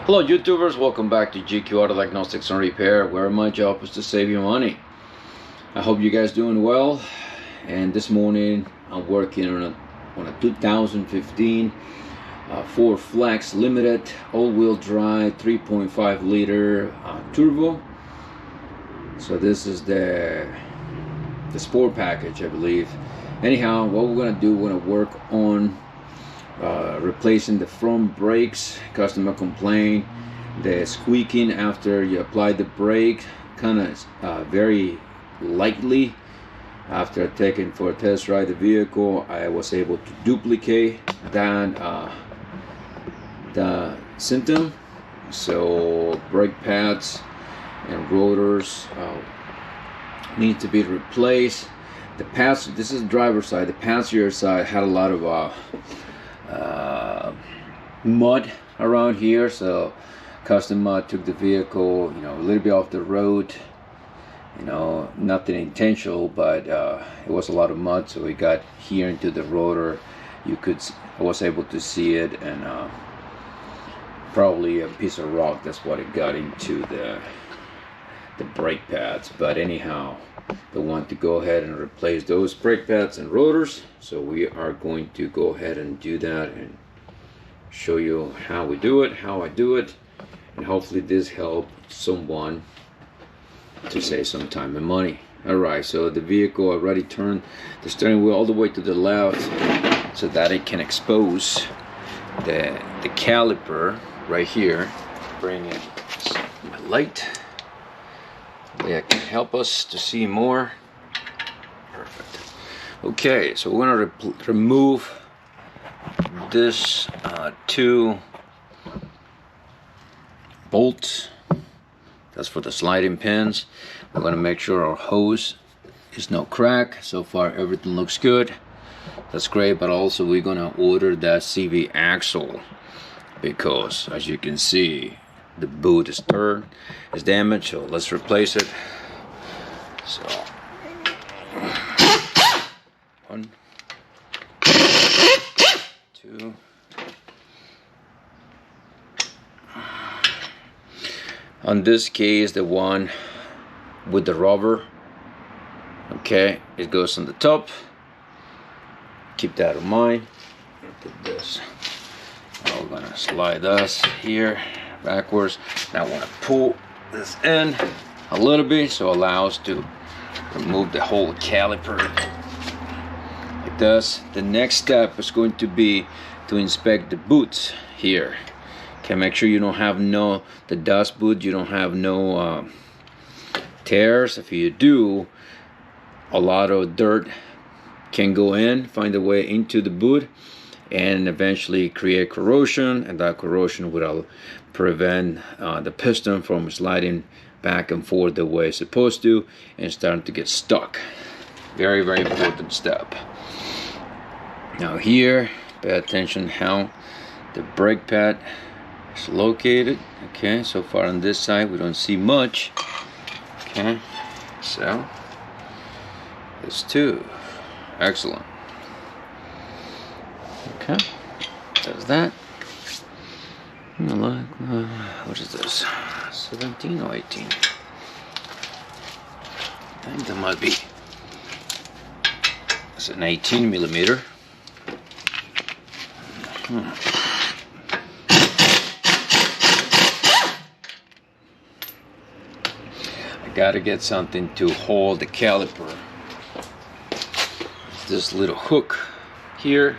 Hello YouTubers, welcome back to GQ Auto Diagnostics and Repair, where my job is to save you money. I hope you guys doing well. And this morning I'm working on a 2015 Ford Flex Limited all-wheel drive 3.5 liter turbo. So this is the sport package, I believe. Anyhow, what we're gonna do, we're gonna work on replacing the front brakes. Customer complained the squeaking after you apply the brake kind of very lightly. After taking for a test ride the vehicle, I was able to duplicate that the symptom. So brake pads and rotors need to be replaced. The pass, this is the driver's side. The passenger side had a lot of mud around here, so customer took the vehicle, a little bit off the road. Nothing intentional, but it was a lot of mud, so we got here into the rotor. I was able to see it, and probably a piece of rock, that's what it got into the brake pads. But anyhow, they want to go ahead and replace those brake pads and rotors, so we are going to go ahead and do that and show you how we do it, how I do it, and hopefully this helps someone to save some time and money. Alright, so the vehicle already turned the steering wheel all the way to the left so that it can expose the caliper right here. Bring in my light. That can help us to see more. Perfect. Okay, so we're going to remove this two bolts. That's for the sliding pins. We're going to make sure our hose is no crack. So far everything looks good. That's great, but also we're going to order that CV axle, because as you can see the boot is damaged, so let's replace it. So 1, 2, on this case the one with the rubber, okay, it goes on the top. Keep that in mind. Put this, now we're gonna slide this here backwards. Now I want to pull this in a little bit so it allows to remove the whole caliper like this. The next step is going to be to inspect the boots here. Okay, make sure you don't have the dust boot, you don't have no tears. If you do, a lot of dirt can go in, find a way into the boot, and eventually create corrosion, and that corrosion will prevent the piston from sliding back and forth the way it's supposed to and starting to get stuck. Very, very important step. Now here, pay attention how the brake pad is located. Okay, so far on this side we don't see much. Okay, so this too, excellent. Okay, does that. What is this? 17 or 18? I think that might be. It's an 18 millimeter. I gotta get something to hold the caliper. This little hook here.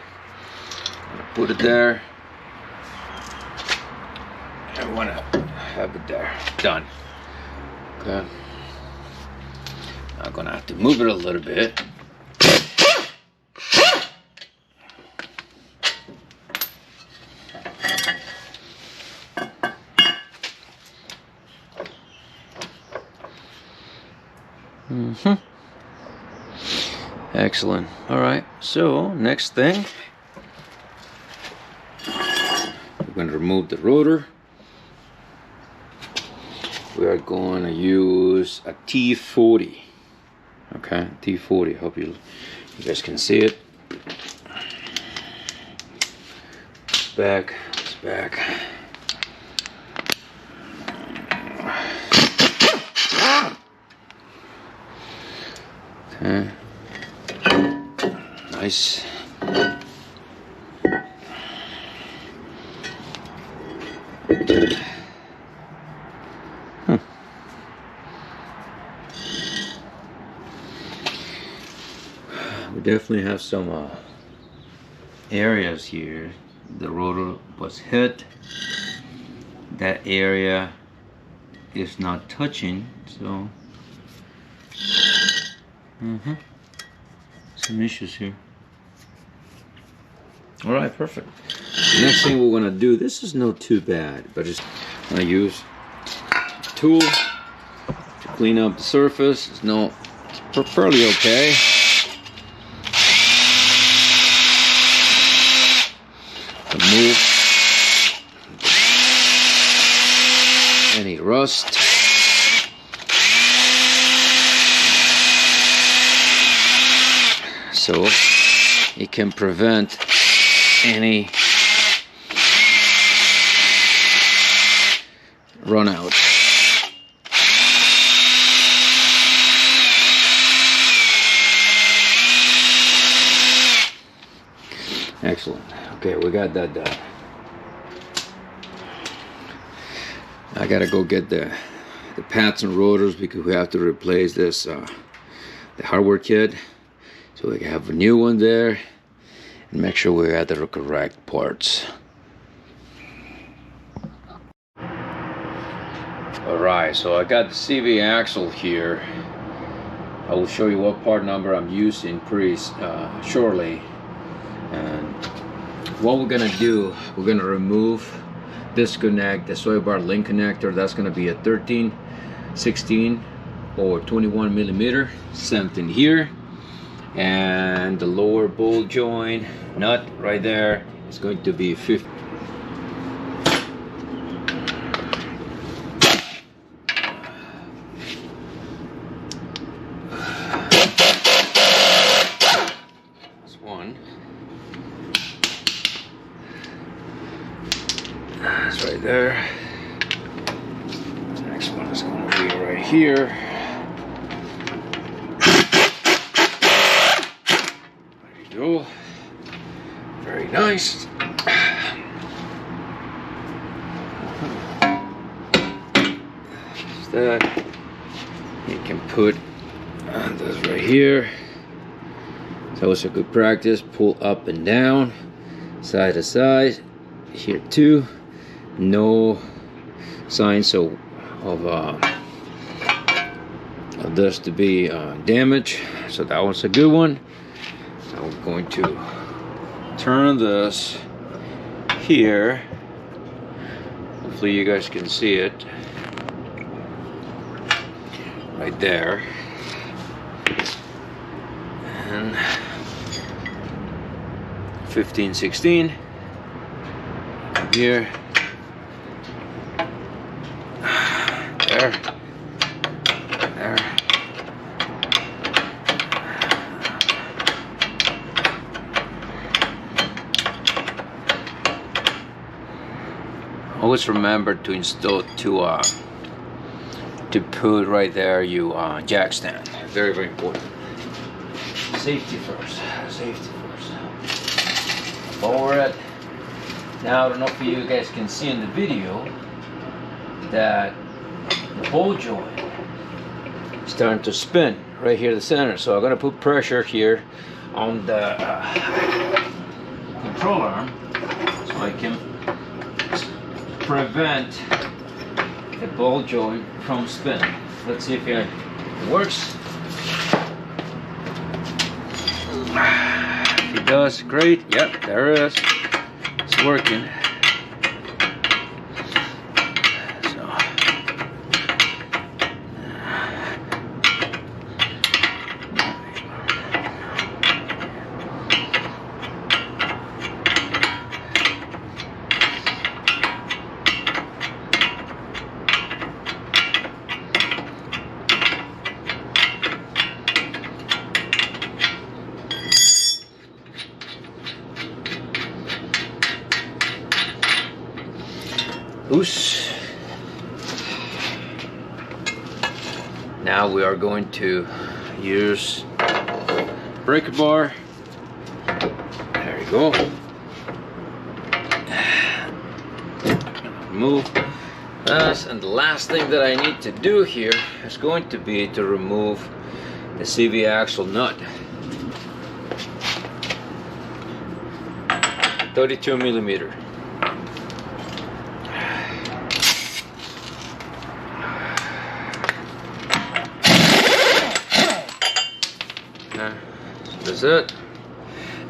Put it there. I want to have it there. Done. Okay. I'm gonna have to move it a little bit. Excellent. All right. So next thing, we're going to remove the rotor. We are going to use a T40. Okay, T40. Hope you guys can see it. It's back. Okay. Nice. We definitely have some areas here. The rotor was hit. That area is not touching, so some issues here. All right, perfect. Next thing we're gonna do, this is not too bad, but just gonna use a tool to clean up the surface. It's fairly okay. Remove any rust. So it can prevent any run out. Excellent. Okay, we got that done. I gotta go get the pads and rotors because we have to replace this the hardware kit, so we can have a new one there and make sure we got the correct parts. Alright, so I got the CV axle here. I will show you what part number I'm using pretty shortly. And what we're gonna do, we're gonna remove, disconnect the sway bar link connector. That's gonna be a 13, 16 or 21 millimeter. Same thing here. And the lower bolt joint nut right there is going to be 50. That's one. That's right there. The next one is going to be right here. Go. Very nice. Just that. You can put this right here. So it's a good practice. Pull up and down, side to side. Here too. No signs of this to be damaged. So that one's a good one. So we're going to turn this here. Hopefully you guys can see it. Right there. And 15, 16. Here. There. There. Always remember to install to put right there your jack stand. Very, very important. Safety first. Safety first. Lower it. Now I don't know if you guys can see in the video that the bolt joint is starting to spin right here in the center. So I'm going to put pressure here on the control arm so I can prevent the bolt joint from spinning. Let's see if it works. If it does, great. Yep, there it is. It's working. Loose. Now we are going to use breaker bar. There you go. Remove this, and the last thing that I need to do here is going to be to remove the CV axle nut. 32 millimeter. That's it.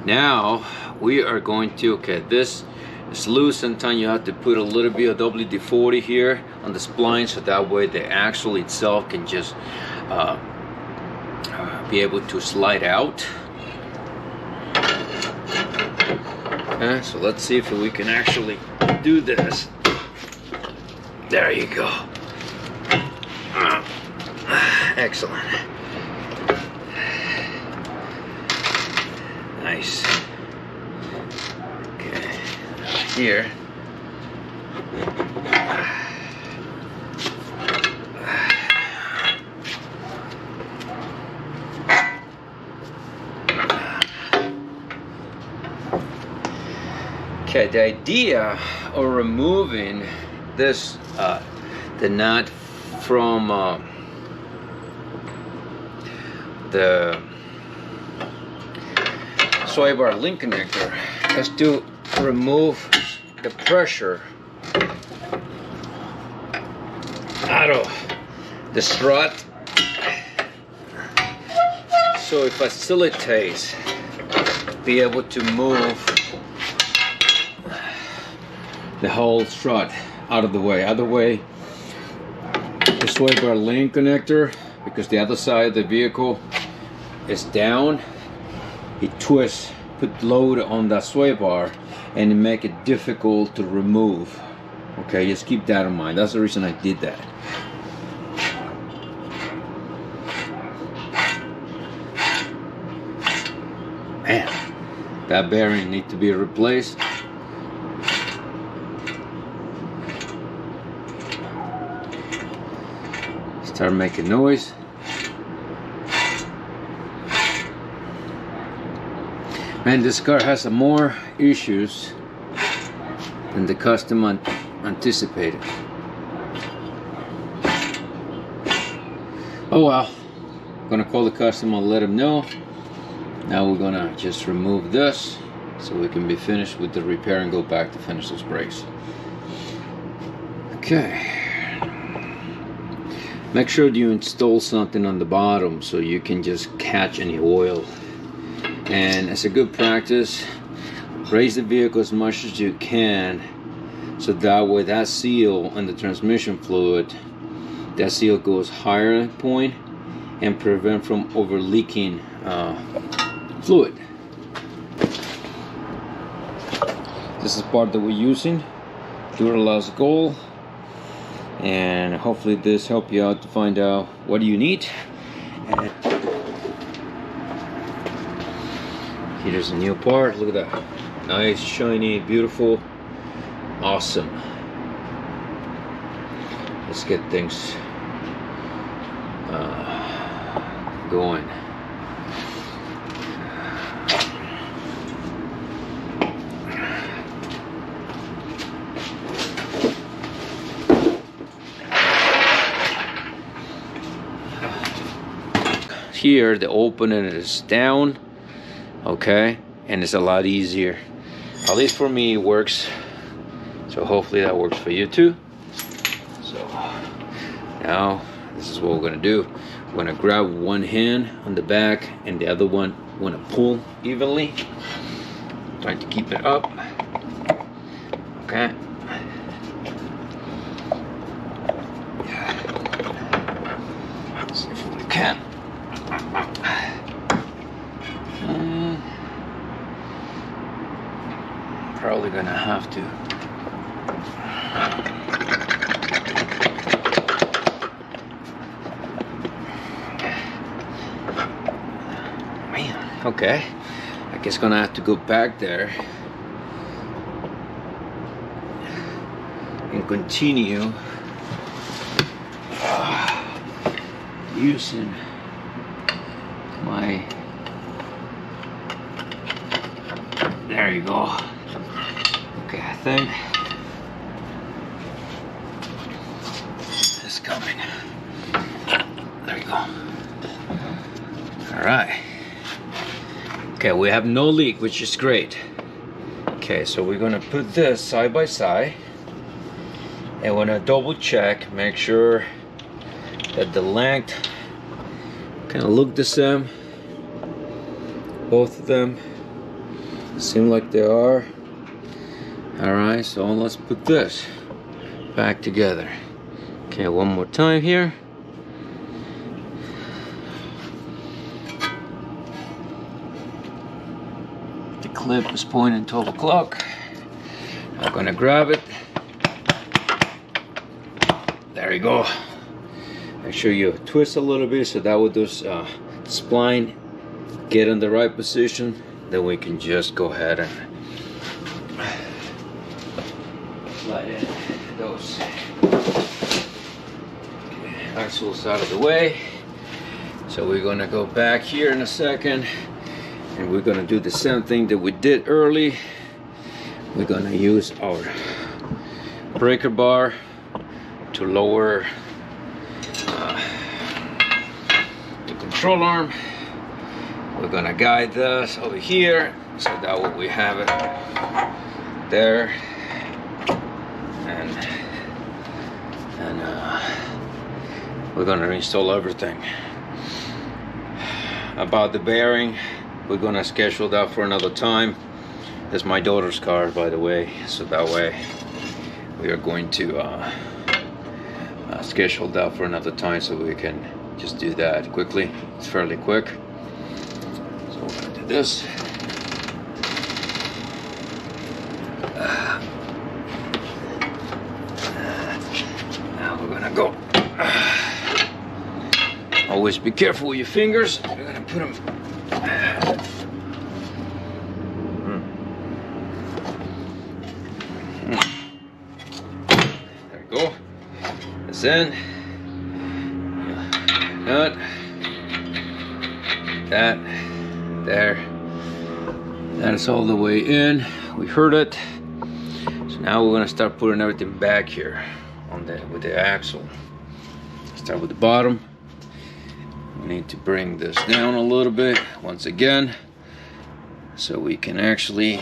Now we are going to, okay, this is loose. Sometimes you have to put a little bit of WD-40 here on the spline, so that way the axle itself can just be able to slide out. Okay, so let's see if we can actually do this. There you go. Excellent. Nice. Okay, here. Okay, the idea of removing this, the nut from the sway bar link connector is to remove the pressure out of the strut, so it facilitates be able to move the whole strut out of the way. Other way, the sway bar link connector, because the other side of the vehicle is down, it twists, put load on that sway bar, and it make it difficult to remove. Okay, just keep that in mind. That's the reason I did that. Man, that bearing needs to be replaced. Start making noise. Man, this car has some more issues than the customer anticipated. Oh well, I'm gonna call the customer and let him know. Now we're gonna just remove this so we can be finished with the repair and go back to finish those brakes. Okay. Make sure you install something on the bottom so you can just catch any oil. And as a good practice, raise the vehicle as much as you can, so that way that seal on the transmission fluid, that seal goes higher point and prevent from over leaking fluid. This is part that we're using, Duralast Gold. And hopefully this helped you out to find out what you need. And here's a new part. Look at that. Nice, shiny, beautiful, awesome. Let's get things going. Here the opening is down, okay, and it's a lot easier. At least for me it works, so hopefully that works for you too. So now this is what we're gonna do. We're gonna grab one hand on the back and the other one we're gonna pull evenly, trying to keep it up. Okay. Let's see if we can. Probably gonna have to. Man, okay. I guess gonna have to go back there and continue using my There you go. Okay, I think it's coming. There you go. All right. Okay, we have no leak, which is great. Okay, so we're gonna put this side by side, and we're gonna double check, make sure that the length kind of look the same. Both of them seem like they are. All right, so let's put this back together. Okay, one more time here. The clip is pointing 12 o'clock. I'm gonna grab it. There you go. Make sure you twist a little bit so that with those spline get in the right position. Then we can just go ahead and slide in those axles out of the way. So we're gonna go back here in a second, and we're gonna do the same thing that we did early. We're gonna use our breaker bar to lower the control arm. We're gonna guide this over here, so that way we have it there, and we're gonna install everything. About the bearing, we're gonna schedule that for another time. That's my daughter's car, by the way, so that way we are going to schedule that for another time, so we can just do that quickly. It's fairly quick. So we're gonna do this. Now we're gonna go. Always be careful with your fingers. We're gonna put them. There we go. This in. Nut. That. There. That is all the way in. We heard it. So now we're gonna start putting everything back here on with the axle. Start with the bottom. We need to bring this down a little bit once again, so we can actually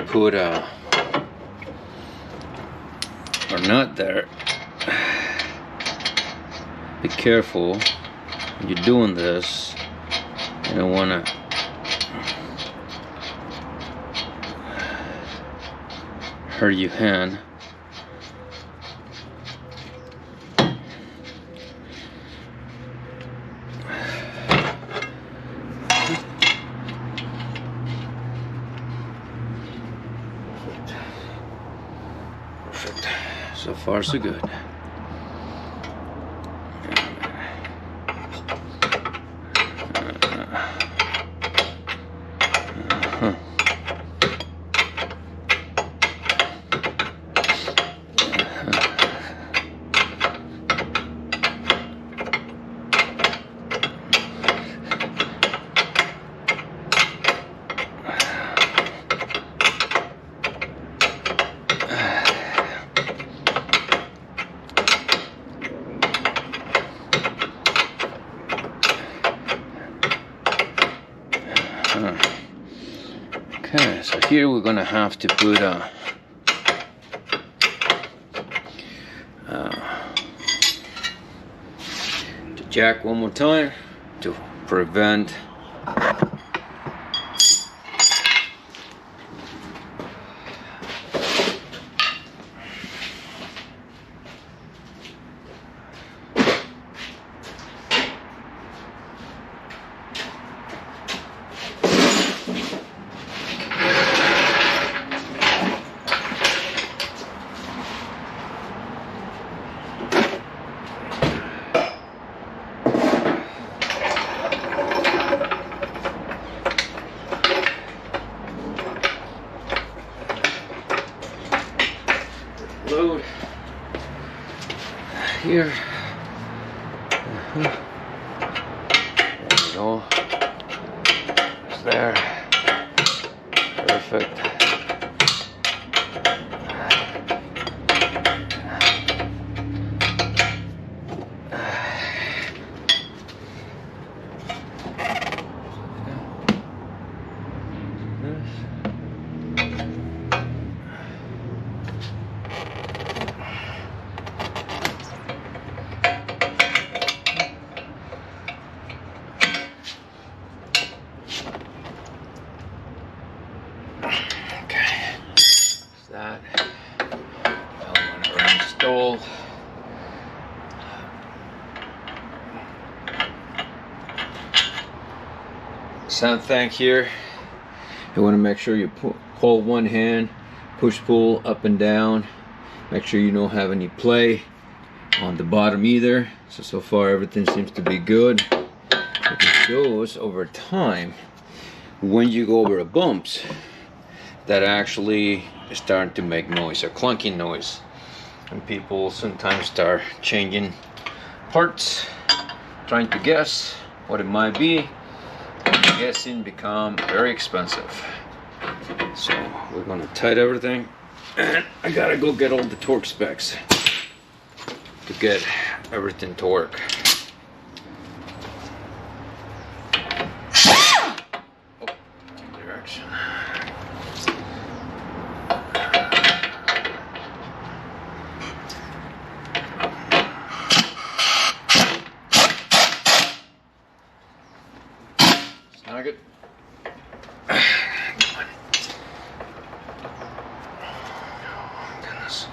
put a nut there. Be careful when you're doing this. You don't want to hurt your hand. Perfect. So far, so good. Okay, so here we're gonna have to put the jack one more time to prevent load here. There we go. It's there. Perfect. That I'm going to install same thing here. You want to make sure you hold one hand, push pull up and down, make sure you don't have any play on the bottom either. So far everything seems to be good. It goes over time when you go over the bumps that actually is starting to make noise, a clunking noise, and people sometimes start changing parts, trying to guess what it might be. Guessing become very expensive. So we're gonna tighten everything, and I gotta go get all the torque specs to get everything to work. Direction. Snug it. Come on. Oh, goodness.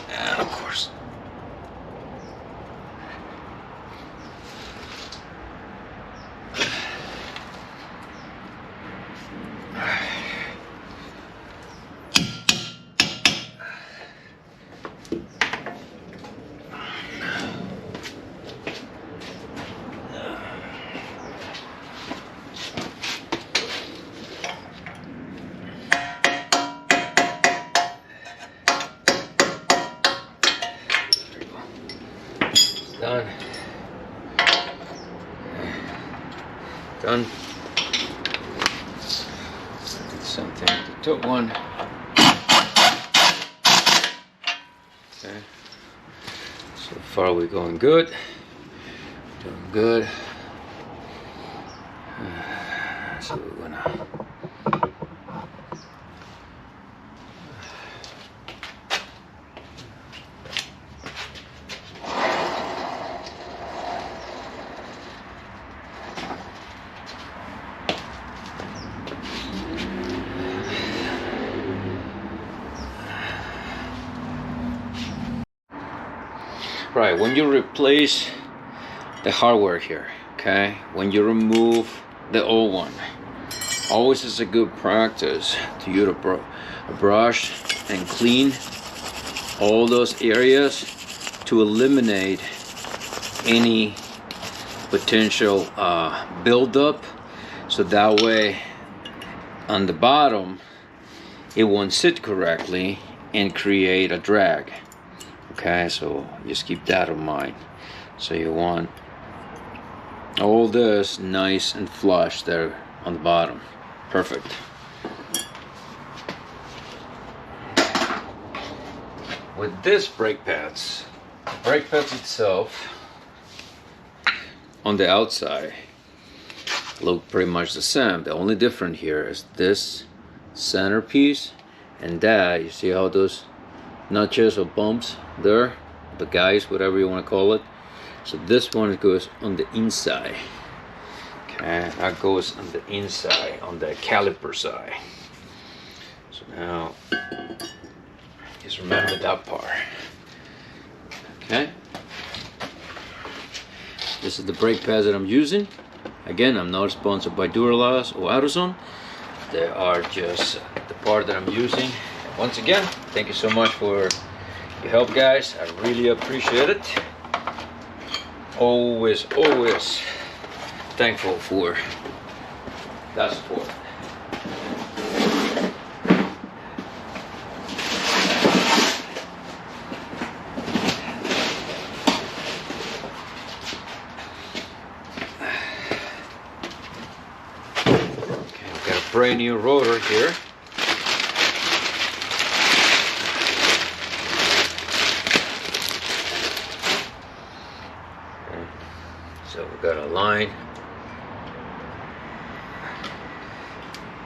And of course. Done. Done. Did something with the top one. Okay. So far we're going good. Doing good. So we're gonna right, when you replace the hardware here, okay, when you remove the old one, always is a good practice to use a brush and clean all those areas to eliminate any potential buildup, so that way on the bottom it won't sit correctly and create a drag. Okay, so just keep that in mind. So you want all this nice and flush there on the bottom. Perfect. With this brake pads itself on the outside look pretty much the same. The only difference here is this centerpiece and that. You see how those notches or bumps there, the guys, whatever you want to call it. So this one goes on the inside. Okay, that goes on the inside, on the caliper side. So now just remember that part. Okay, this is the brake pads that I'm using. Again, I'm not sponsored by Duralast or AutoZone. They are just the part that I'm using. Once again, thank you so much for your help, guys. I really appreciate it. Always thankful for that support. brand new rotor here. Okay. So we got a line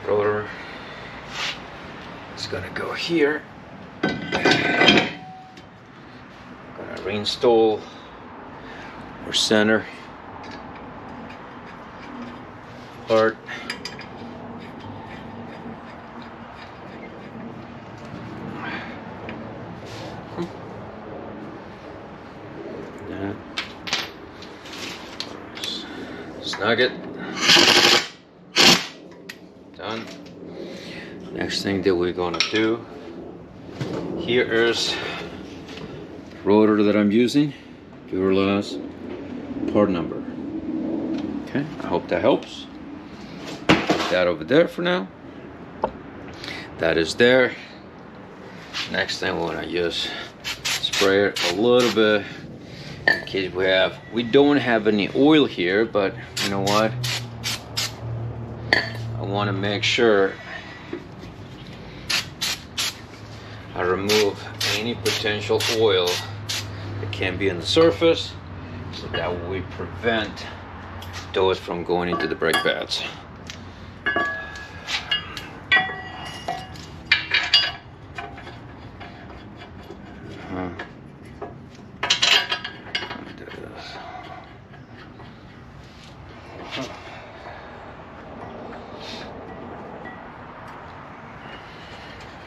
rotor. It's gonna go here. I'm gonna reinstall our center part. Snug it. Done. Next thing that we're gonna do, here is rotor that I'm using, Duralast part number. Okay, I hope that helps. Put that over there for now. That is there. Next thing we're gonna just spray it a little bit in case we don't have any oil here, but you know what? I want to make sure I remove any potential oil that can be on the surface, so that we prevent those from going into the brake pads.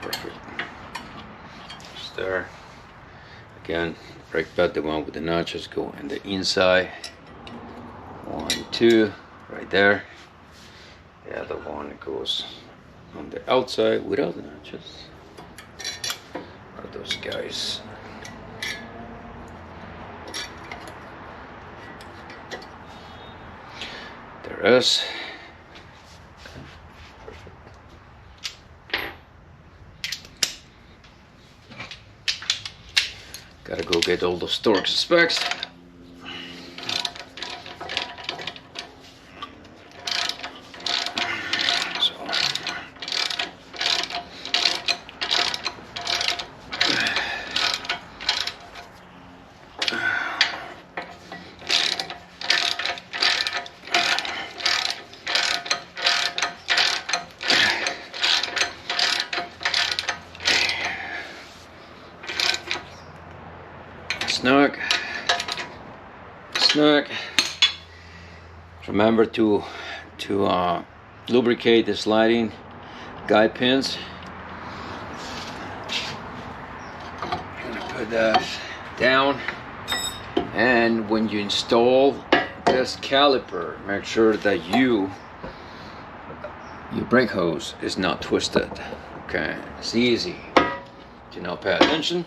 Perfect. Just there. Again, brake pad, the one with the notches, go in the inside. 1, 2, right there. The other one goes on the outside without the notches. Are those guys? There is. Gotta go get all those torques and specs. Snug, snug. Remember to lubricate the sliding guide pins. I'm gonna put that down, and when you install this caliper, make sure that your brake hose is not twisted. Okay, it's easy. You know, pay attention.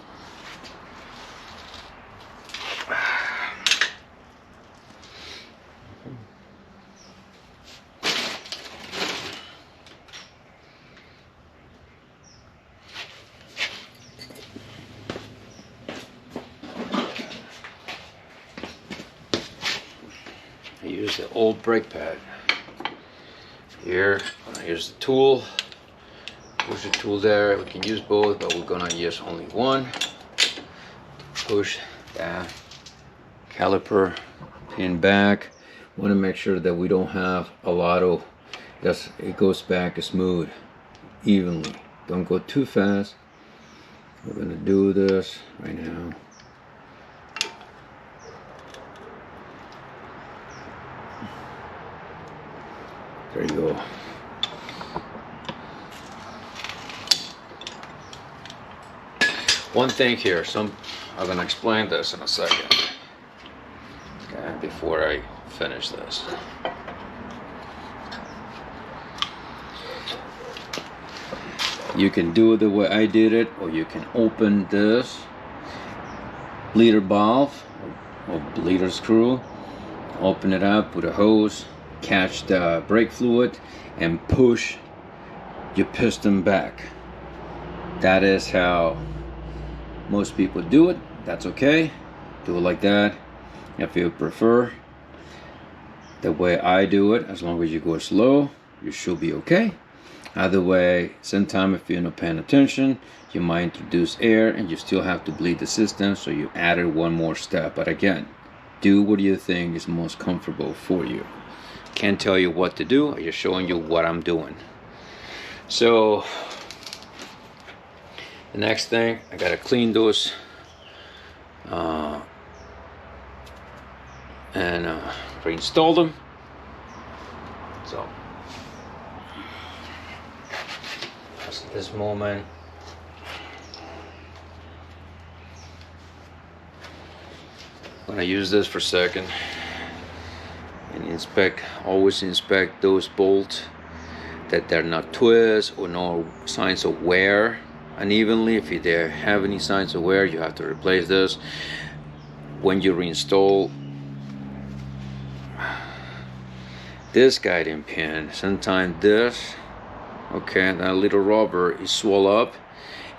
I use the old brake pad. Here, I use the tool. Push the tool there. We can use both, but we're gonna use only one. Push that caliper pin back. Want to make sure that we don't have a lot of, just it goes back smooth, evenly. Don't go too fast. We're gonna do this right now. There you go. One thing here, I'm gonna explain this in a second. Okay, before I finish this. You can do it the way I did it, or you can open this bleeder valve or bleeder screw, open it up with a hose, catch the brake fluid, and push your piston back. That is how most people do it. That's okay. Do it like that. If you prefer the way I do it, as long as you go slow, you should be okay. Either way, sometimes if you're not paying attention, you might introduce air and you still have to bleed the system, so you added one more step. But again, do what you think is most comfortable for you. Can't tell you what to do, I'm just showing you what I'm doing. So the next thing, I gotta clean those and reinstall them. So at this moment, I'm gonna use this for a second and always inspect those bolts that they're not twist or no signs of wear unevenly. If they have any signs of wear, you have to replace this. When you reinstall this guiding pin, sometimes this, okay, that little rubber is swell up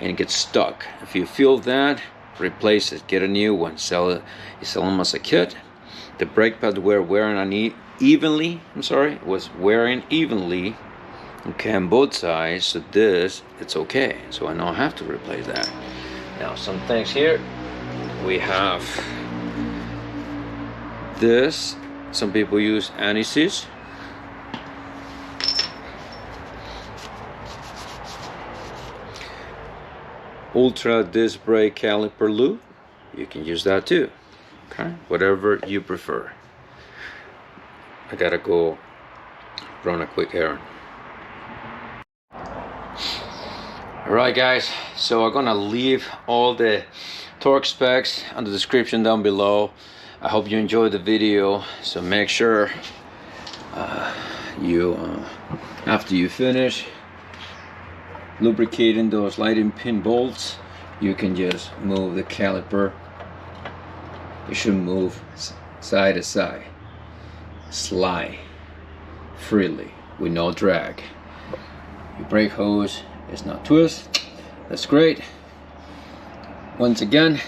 and it gets stuck. If you feel that, replace it, get a new one, sell it. You sell them as a kit. The brake pads were wearing unevenly. Was wearing evenly. Okay, on both sides. So this, it's okay. So I now have to replace that. Now some things here. We have this. Some people use anti-seize. Ultra disc brake caliper loop. You can use that too. Okay, whatever you prefer. I gotta go run a quick errand. Alright guys, so I'm gonna leave all the torque specs on the description down below. I hope you enjoyed the video, so make sure after you finish lubricating those sliding pin bolts, you can just move the caliper. It should move side to side, slide freely with no drag. Your brake hose is not twist. That's great. Once again,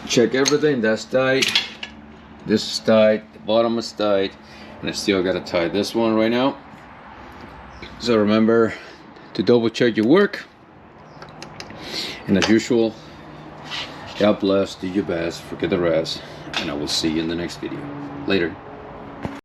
check everything. That's tight, this is tight, the bottom is tight, and I still gotta tie this one right now. So remember to double check your work, and as usual, God bless, do your best, forget the rest, and I will see you in the next video. Later.